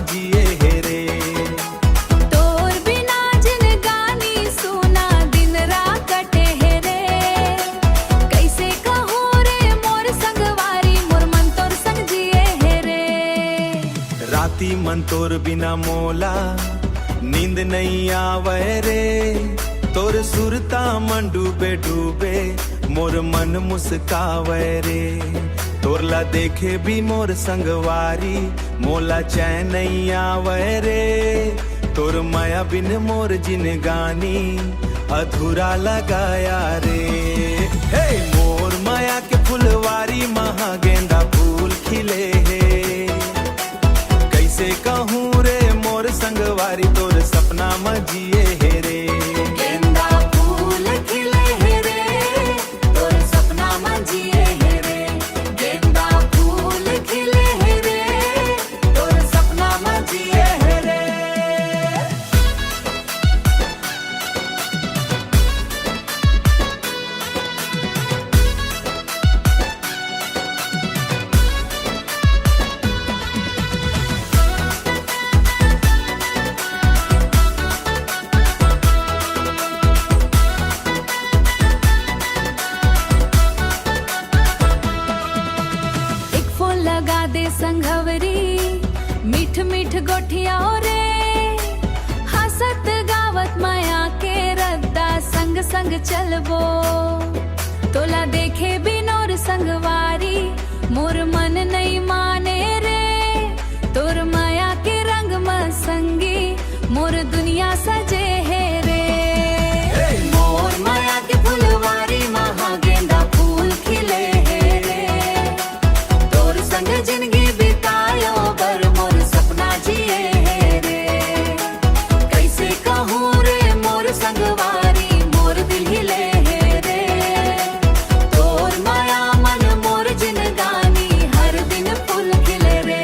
जिए हेरे। तोर बिना जिन गानी सुना दिन रात कटे हेरे। कैसे कहूँ रे मोर संगवारी मोर मन तोर संग जिए हेरे। राती मन तोर बिना मोला नींद नहीं आवे रे। तोर सुरता मन डूबे डूबे मोर मन मुस्कावे रे। तोरला देखे भी मोर संगवारी मोला चैन नहीं आवे रे। तोर माया बिन मोर जिन गानी अधूरा लगाया रे। हे मोर माया के फुलवारी महा गेंदा फूल खिले है। कैसे कहूँ रे मोर संगवारी तोर सपना में जिए हेरे। गेंदा फूल खिले हेरे तोर सपना में जिए हेरे। गेंदा फूल खिले हेरे तोर सपना में जिए हेरे। लगा दे संघवरी मीठ मीठ गोठिया रे। हंसत गावत माया के रद्दा संग संग चलबो। तोला देखे बिनोर संगवारी मोर मन नहीं माने रे। तोर माया के रंग में संगी मोर दुनिया सजे है रे। मोर माया के फुलवारी महा गेंदा फूल खिले है रे। तोर संग जिंदगी बितायो बर मोर सपना जिए है रे। कैसे कहूँ रे मोर संगवारी मोर दिल हिले है रे। तोर माया मन मोर जिन गानी हर दिन फूल खिले रे।